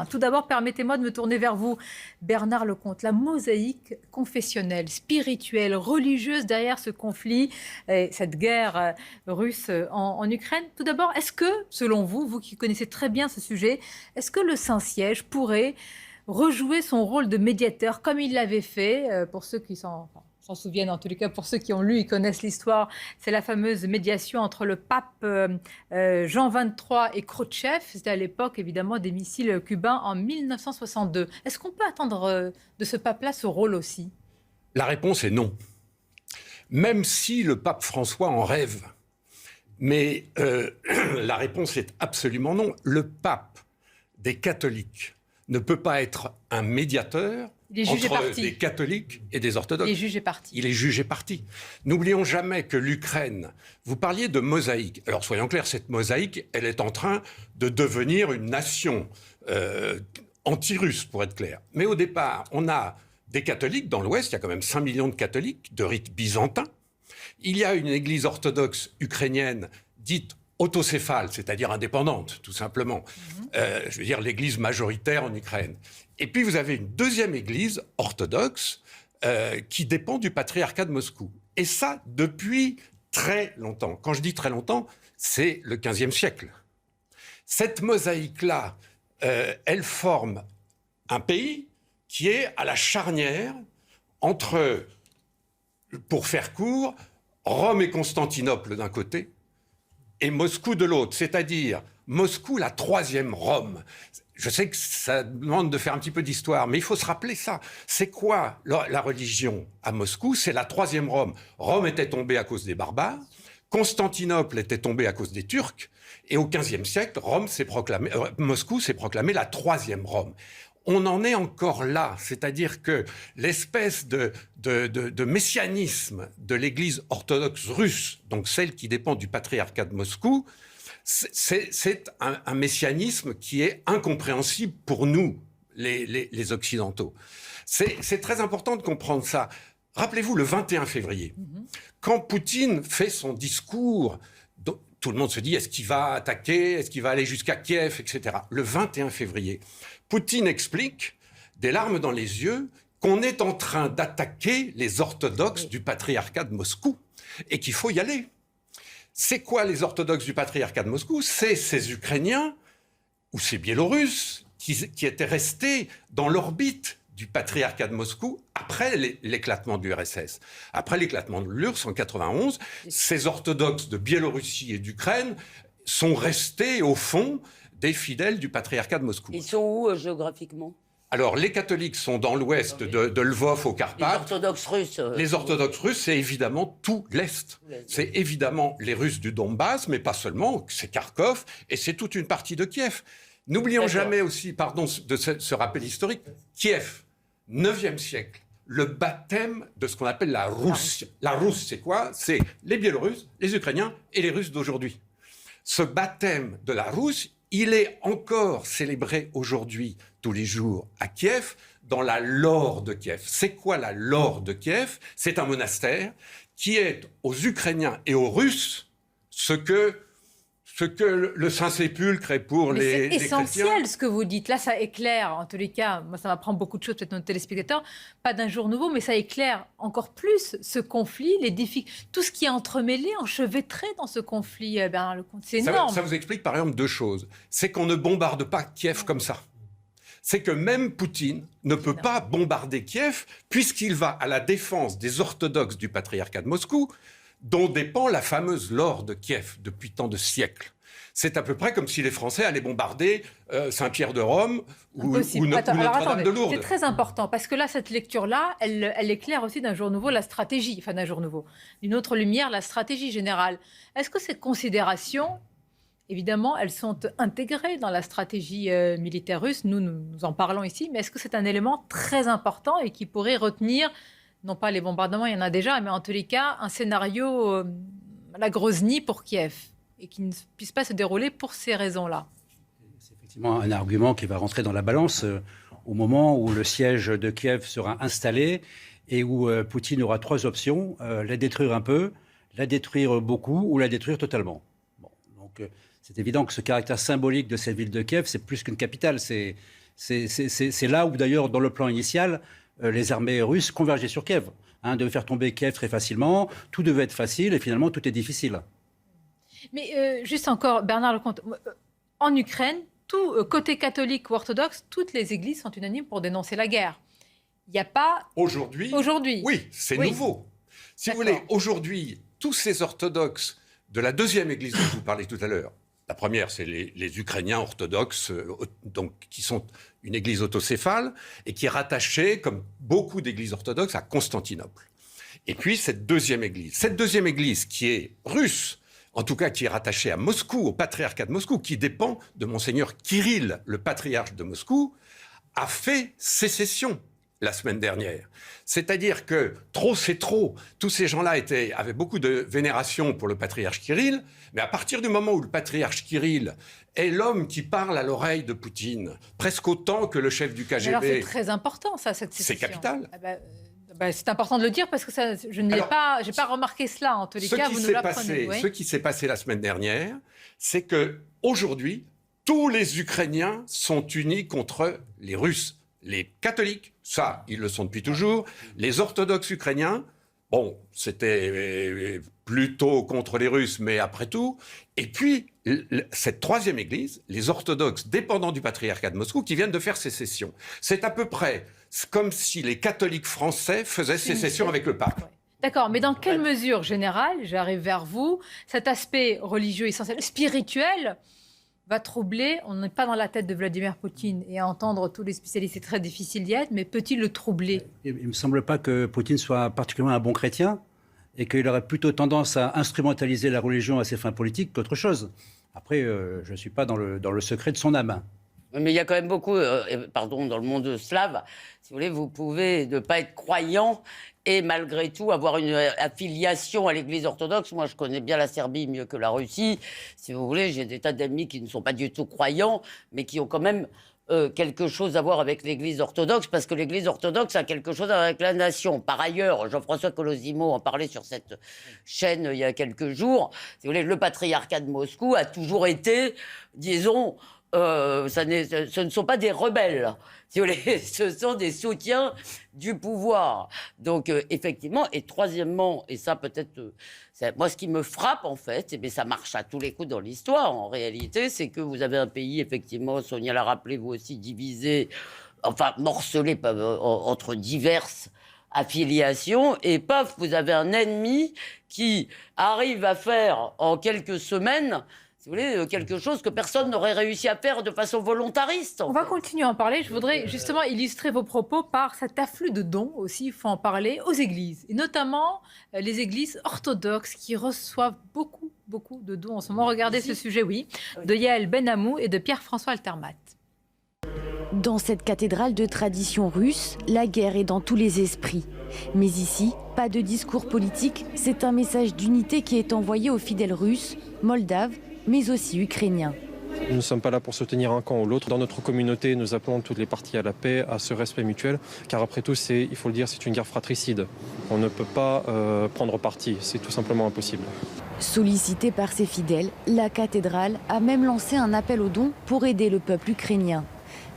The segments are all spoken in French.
Tout d'abord, permettez-moi de me tourner vers vous, Bernard Lecomte. La mosaïque confessionnelle, spirituelle, religieuse derrière ce conflit, cette guerre russe en Ukraine. Tout d'abord, est-ce que, selon vous, vous qui connaissez très bien ce sujet, est-ce que le Saint-Siège pourrait rejouer son rôle de médiateur comme il l'avait fait, pour ceux qui s'en souviennent, en tous les cas pour ceux qui ont lu et connaissent l'histoire, c'est la fameuse médiation entre le pape Jean XXIII et Khrouchtchev. C'était à l'époque évidemment des missiles cubains en 1962. Est-ce qu'on peut attendre de ce pape-là ce rôle aussi? La réponse est non. Même si le pape François en rêve. Mais la réponse est absolument non. Le pape des catholiques ne peut pas être un médiateur entre des catholiques et des orthodoxes. Il est jugé parti. Il est jugé parti. N'oublions jamais que l'Ukraine, vous parliez de mosaïque. Alors soyons clairs, cette mosaïque, elle est en train de devenir une nation anti-russe, pour être clair. Mais au départ, on a des catholiques dans l'Ouest, il y a quand même 5 millions de catholiques de rite byzantin. Il y a une église orthodoxe ukrainienne dite autocéphale, c'est-à-dire indépendante, tout simplement. Je veux dire l'église majoritaire en Ukraine. Et puis vous avez une deuxième église orthodoxe qui dépend du patriarcat de Moscou. Et ça, depuis très longtemps. Quand je dis très longtemps, c'est le XVe siècle. Cette mosaïque-là, elle forme un pays qui est à la charnière entre, pour faire court, Rome et Constantinople d'un côté, et Moscou de l'autre, c'est-à-dire Moscou, la troisième Rome. Je sais que ça demande de faire un petit peu d'histoire, mais il faut se rappeler ça. C'est quoi la religion à Moscou? C'est la troisième Rome. Rome était tombée à cause des barbares, Constantinople était tombée à cause des Turcs, et au XVe siècle, Moscou s'est proclamé la troisième Rome. On en est encore là, c'est-à-dire que l'espèce de messianisme de l'Église orthodoxe russe, donc celle qui dépend du patriarcat de Moscou, c'est un messianisme qui est incompréhensible pour nous, les Occidentaux. C'est très important de comprendre ça. Rappelez-vous, le 21 février, quand Poutine fait son discours, tout le monde se dit, est-ce qu'il va attaquer, est-ce qu'il va aller jusqu'à Kiev, etc. Le 21 février, Poutine explique, des larmes dans les yeux, qu'on est en train d'attaquer les orthodoxes du patriarcat de Moscou et qu'il faut y aller. C'est quoi les orthodoxes du patriarcat de Moscou? C'est ces Ukrainiens ou ces Biélorusses qui étaient restés dans l'orbite du patriarcat de Moscou après l'éclatement du RSS. Après l'éclatement de l'URSS en 91, ces orthodoxes de Biélorussie et d'Ukraine sont restés au fond des fidèles du patriarcat de Moscou. Ils sont où géographiquement? Alors, les catholiques sont dans l'ouest de Lvov, aux Carpates. Les orthodoxes russes. Les orthodoxes russes, c'est évidemment tout l'Est. C'est évidemment les Russes du Donbass, mais pas seulement, c'est Kharkov, et c'est toute une partie de Kiev. N'oublions jamais aussi, pardon, de ce rappel historique, Kiev, 9e siècle, le baptême de ce qu'on appelle la Rousse. La Rousse, c'est quoi? C'est les Biélorusses, les Ukrainiens et les Russes d'aujourd'hui. Ce baptême de la Rousse, il est encore célébré aujourd'hui, tous les jours, à Kiev, dans la Laure de Kiev. C'est quoi la Laure de Kiev? C'est un monastère qui est aux Ukrainiens et aux Russes ce que le Saint-Sépulcre est pour les chrétiens. C'est essentiel ce que vous dites. Là, ça éclaire, en tous les cas, moi ça m'apprend beaucoup de choses, peut-être nos téléspectateurs, pas d'un jour nouveau, mais ça éclaire encore plus ce conflit, les défis, tout ce qui est entremêlé, enchevêtré dans ce conflit. Bernard Lecomte, c'est énorme. Ça vous explique par exemple deux choses. C'est qu'on ne bombarde pas Kiev comme ça. C'est que même Poutine ne peut pas bombarder Kiev puisqu'il va à la défense des orthodoxes du patriarcat de Moscou, dont dépend la fameuse Laure de Kiev depuis tant de siècles. C'est à peu près comme si les Français allaient bombarder Saint-Pierre de Rome ou Notre-Dame de Lourdes. C'est très important, parce que là, cette lecture-là, elle éclaire aussi d'un jour nouveau la stratégie, enfin d'un jour nouveau, d'une autre lumière, la stratégie générale. Est-ce que ces considérations, évidemment, elles sont intégrées dans la stratégie militaire russe, nous en parlons ici, mais est-ce que c'est un élément très important et qui pourrait retenir, non pas les bombardements, il y en a déjà, mais en tous les cas, un scénario à la Grozny pour Kiev, et qui ne puisse pas se dérouler pour ces raisons-là? C'est effectivement un argument qui va rentrer dans la balance au moment où le siège de Kiev sera installé et où Poutine aura trois options, la détruire un peu, la détruire beaucoup ou la détruire totalement. Bon, donc c'est évident que ce caractère symbolique de cette ville de Kiev, c'est plus qu'une capitale, c'est C'est là où, d'ailleurs, dans le plan initial, les armées russes convergeaient sur Kiev. De faire tomber Kiev très facilement, tout devait être facile et finalement tout est difficile. Mais juste encore, Bernard Lecomte, en Ukraine, côté catholique ou orthodoxe, toutes les églises sont unanimes pour dénoncer la guerre. Il n'y a pas... Aujourd'hui, oui, c'est nouveau. Si vous voulez, aujourd'hui, tous ces orthodoxes de la deuxième église dont je vous parlais tout à l'heure, la première, c'est les Ukrainiens orthodoxes, donc, qui sont une église autocéphale et qui est rattachée, comme beaucoup d'églises orthodoxes, à Constantinople. Et puis cette deuxième église qui est russe, en tout cas qui est rattachée à Moscou, au patriarcat de Moscou, qui dépend de Monseigneur Kirill, le patriarche de Moscou, a fait sécession la semaine dernière. C'est-à-dire que trop, c'est trop. Tous ces gens-là avaient beaucoup de vénération pour le patriarche Kirill, mais à partir du moment où le patriarche Kirill est l'homme qui parle à l'oreille de Poutine, presque autant que le chef du KGB... Alors c'est très important, ça, cette sécession. C'est capital. C'est important de le dire parce que ça, je n'ai pas remarqué cela. En tous les cas, vous nous l'apprenez. Ce qui s'est passé la semaine dernière, c'est que aujourd'hui, tous les Ukrainiens sont unis contre les Russes. Les catholiques, ça, ils le sont depuis toujours. Les orthodoxes ukrainiens, bon, c'était plutôt contre les Russes, mais après tout. Et puis, cette troisième église, les orthodoxes dépendants du patriarcat de Moscou, qui viennent de faire sécession. C'est à peu près comme si les catholiques français faisaient sécession avec le pape. Ouais. D'accord, mais dans quelle mesure générale, j'arrive vers vous, cet aspect religieux essentiel, spirituel, va troubler, on n'est pas dans la tête de Vladimir Poutine, et à entendre tous les spécialistes, c'est très difficile d'y être, mais peut-il le troubler ? Il ne me semble pas que Poutine soit particulièrement un bon chrétien, et qu'il aurait plutôt tendance à instrumentaliser la religion à ses fins politiques qu'autre chose. Après, je ne suis pas dans le secret de son âme. Mais il y a quand même beaucoup, dans le monde slave, si vous voulez, vous pouvez ne pas être croyant et malgré tout avoir une affiliation à l'Église orthodoxe. Moi, je connais bien la Serbie mieux que la Russie. Si vous voulez, j'ai des tas d'amis qui ne sont pas du tout croyants, mais qui ont quand même quelque chose à voir avec l'Église orthodoxe, parce que l'Église orthodoxe a quelque chose à voir avec la nation. Par ailleurs, Jean-François Colosimo en parlait sur cette chaîne il y a quelques jours. Si vous voulez, le patriarcat de Moscou a toujours été, disons, ce ne sont pas des rebelles, si vous voulez, ce sont des soutiens du pouvoir. Donc, effectivement, et troisièmement, et ça peut-être, moi ce qui me frappe en fait, mais ça marche à tous les coups dans l'histoire en réalité, c'est que vous avez un pays, effectivement, Sonia l'a rappelé, vous aussi, divisé, enfin morcelé entre diverses affiliations, et paf, vous avez un ennemi qui arrive à faire en quelques semaines, si vous voulez, quelque chose que personne n'aurait réussi à faire de façon volontariste. On va continuer à en parler. Je voudrais justement illustrer vos propos par cet afflux de dons aussi, il faut en parler, aux églises. Et notamment les églises orthodoxes qui reçoivent beaucoup de dons en ce moment. Regardez ce sujet, de Yael Benamou et de Pierre-François Altermat. Dans cette cathédrale de tradition russe, la guerre est dans tous les esprits. Mais ici, pas de discours politique, c'est un message d'unité qui est envoyé aux fidèles russes, moldaves, mais aussi ukrainiens. Nous ne sommes pas là pour soutenir un camp ou l'autre. Dans notre communauté, nous appelons toutes les parties à la paix, à ce respect mutuel, car après tout, il faut le dire, c'est une guerre fratricide. On ne peut pas prendre parti, c'est tout simplement impossible. Sollicitée par ses fidèles, la cathédrale a même lancé un appel aux dons pour aider le peuple ukrainien.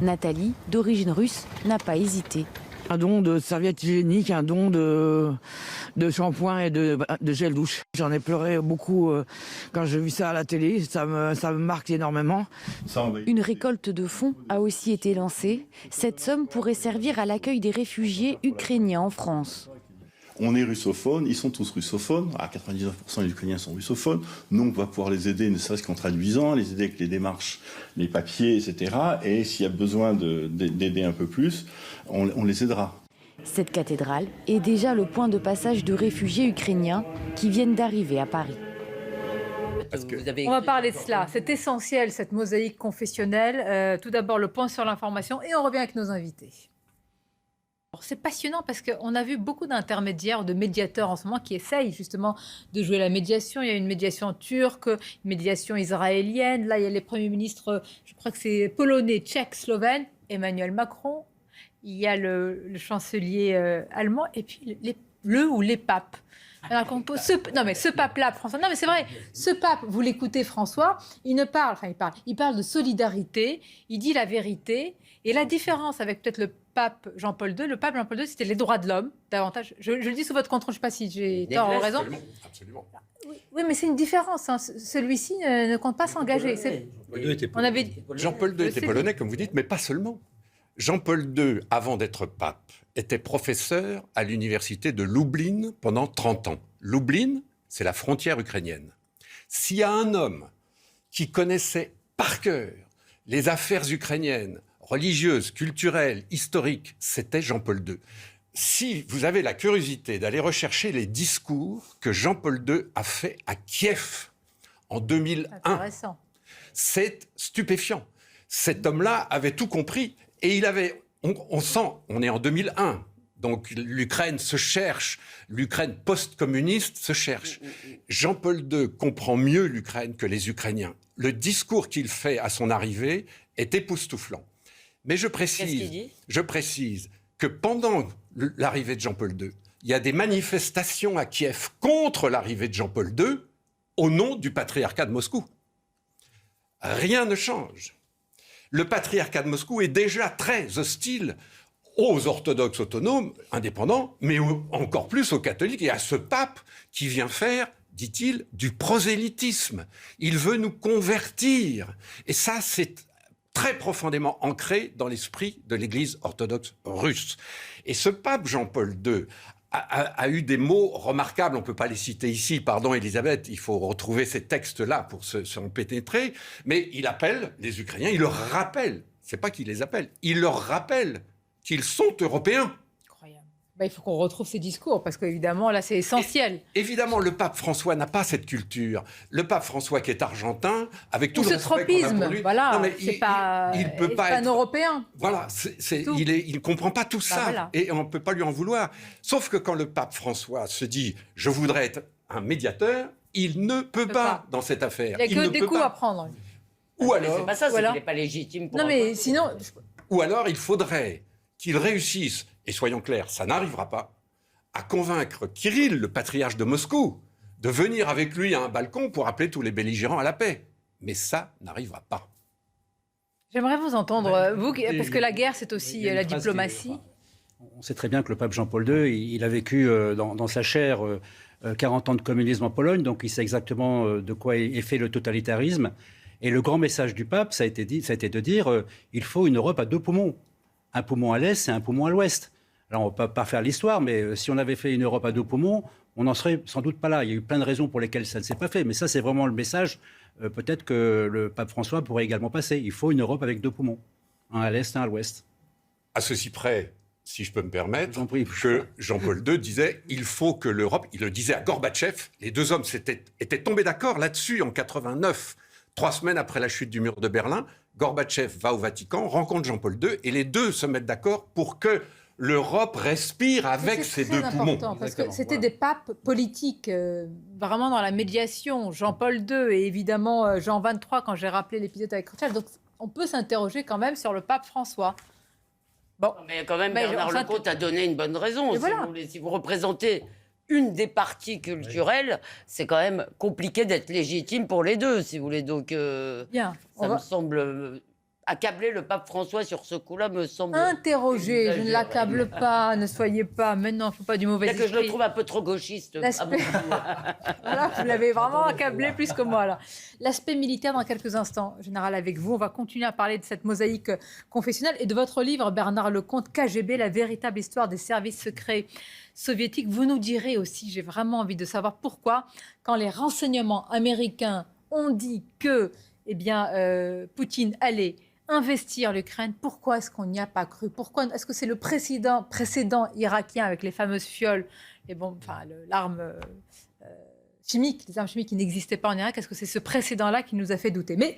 Nathalie, d'origine russe, n'a pas hésité. Un don de serviettes hygiéniques, un don de shampoing et de gel douche. J'en ai pleuré beaucoup quand j'ai vu ça à la télé, ça me marque énormément. Une récolte de fonds a aussi été lancée. Cette somme pourrait servir à l'accueil des réfugiés ukrainiens en France. On est russophone, ils sont tous russophones, à 99% les Ukrainiens sont russophones. Nous, on va pouvoir les aider, ne serait-ce qu'en traduisant, les aider avec les démarches, les papiers, etc. Et s'il y a besoin d'aider un peu plus, on les aidera. Cette cathédrale est déjà le point de passage de réfugiés ukrainiens qui viennent d'arriver à Paris. On va parler de cela. C'est essentiel, cette mosaïque confessionnelle. Tout d'abord, le point sur l'information et on revient avec nos invités. C'est passionnant parce qu'on a vu beaucoup d'intermédiaires, de médiateurs en ce moment qui essayent justement de jouer la médiation. Il y a une médiation turque, une médiation israélienne. Là, il y a les premiers ministres, je crois que c'est polonais, tchèque, slovène, Emmanuel Macron. Il y a le chancelier allemand et puis les papes. Alors, non mais ce pape-là, François, non mais c'est vrai, ce pape, vous l'écoutez François, il parle de solidarité, il dit la vérité, et la différence avec peut-être le pape Jean-Paul II, c'était les droits de l'homme, davantage, je le dis sous votre contrôle, je ne sais pas si j'ai tort ou raison. Absolument. Oui, mais c'est une différence, hein. Celui-ci ne compte pas s'engager. Jean-Paul II était polonais, comme vous dites, mais pas seulement. Jean-Paul II, avant d'être pape, était professeur à l'université de Lublin pendant 30 ans. Lublin, c'est la frontière ukrainienne. S'il y a un homme qui connaissait par cœur les affaires ukrainiennes, religieuses, culturelles, historiques, c'était Jean-Paul II. Si vous avez la curiosité d'aller rechercher les discours que Jean-Paul II a fait à Kiev en 2001, c'est stupéfiant. Cet homme-là avait tout compris et il avait, on sent, on est en 2001, donc l'Ukraine se cherche, l'Ukraine post-communiste se cherche. Jean-Paul II comprend mieux l'Ukraine que les Ukrainiens. Le discours qu'il fait à son arrivée est époustouflant. Mais je précise que pendant l'arrivée de Jean-Paul II, il y a des manifestations à Kiev contre l'arrivée de Jean-Paul II au nom du patriarcat de Moscou. Rien ne change. Le patriarcat de Moscou est déjà très hostile aux orthodoxes autonomes, indépendants, mais encore plus aux catholiques et à ce pape qui vient faire, dit-il, du prosélytisme. Il veut nous convertir. Et ça, c'est très profondément ancré dans l'esprit de l'Église orthodoxe russe. Et ce pape Jean-Paul II a eu des mots remarquables, on ne peut pas les citer ici, pardon Elisabeth, il faut retrouver ces textes-là pour s'en pénétrer, mais il appelle les Ukrainiens, il leur rappelle, c'est pas qu'il les appelle, il leur rappelle qu'ils sont européens. Il faut qu'on retrouve ces discours, parce qu'évidemment, là, c'est essentiel. Évidemment, le pape François n'a pas cette culture. Le pape François, qui est argentin, avec tout le respect qu'on a pour lui... Voilà, non, mais il peut pas être un Européen. Voilà, il ne comprend pas tout ça, voilà. Et on ne peut pas lui en vouloir. Sauf que quand le pape François se dit « je voudrais être un médiateur », il ne peut pas dans cette affaire. Il n'y a que des coups à prendre. Ou alors... C'est pas ça, c'est qu'il n'est pas légitime pour... Non, mais sinon... Ou alors, il faudrait qu'il réussisse, et soyons clairs, ça n'arrivera pas, à convaincre Kirill, le patriarche de Moscou, de venir avec lui à un balcon pour appeler tous les belligérants à la paix. Mais ça n'arrivera pas. J'aimerais vous entendre, vous, parce que la guerre, c'est aussi la diplomatie. On sait très bien que le pape Jean-Paul II, il a vécu dans sa chair 40 ans de communisme en Pologne, donc il sait exactement de quoi est fait le totalitarisme. Et le grand message du pape, ça a été de dire il faut une Europe à deux poumons. Un poumon à l'est et un poumon à l'ouest. Alors, on ne va pas faire l'histoire, mais si on avait fait une Europe à deux poumons, on n'en serait sans doute pas là. Il y a eu plein de raisons pour lesquelles ça ne s'est pas fait. Mais ça, c'est vraiment le message, peut-être que le pape François pourrait également passer. Il faut une Europe avec deux poumons, un à l'est et un à l'ouest. À ceci près, si je peux me permettre, que Jean-Paul II disait il faut que l'Europe, il le disait à Gorbatchev, les deux hommes étaient tombés d'accord là-dessus en 89, 3 semaines après la chute du mur de Berlin. Gorbatchev va au Vatican, rencontre Jean-Paul II, et les deux se mettent d'accord pour que l'Europe respire avec ses deux poumons. Parce que c'était des papes politiques, vraiment dans la médiation. Jean-Paul II et évidemment Jean XXIII, quand j'ai rappelé l'épisode avec Khrouchtchev. Donc on peut s'interroger quand même sur le pape François. Bon. Mais quand même, Bernard Lecomte a donné une bonne raison. Si vous représentez une des parties culturelles, c'est quand même compliqué d'être légitime pour les deux, si vous voulez. Donc, ça me semble... Accabler le pape François sur ce coup-là me semble... Interroger, je ne l'accable pas, ne soyez pas... Maintenant, il ne faut pas du mauvais esprit. Que je le trouve un peu trop gauchiste. Voilà, vous l'avez vraiment accablé plus que moi, là. L'aspect militaire dans quelques instants, Général, avec vous. On va continuer à parler de cette mosaïque confessionnelle et de votre livre, Bernard Lecomte, KGB, la véritable histoire des services secrets soviétiques. Vous nous direz aussi, j'ai vraiment envie de savoir pourquoi, quand les renseignements américains ont dit que Poutine allait investir l'Ukraine, pourquoi est-ce qu'on n'y a pas cru? Pourquoi est-ce que c'est le précédent irakien avec les fameuses fioles, l'arme chimique, les armes chimiques qui n'existaient pas en Irak? Est-ce que c'est ce précédent-là qui nous a fait douter? Mais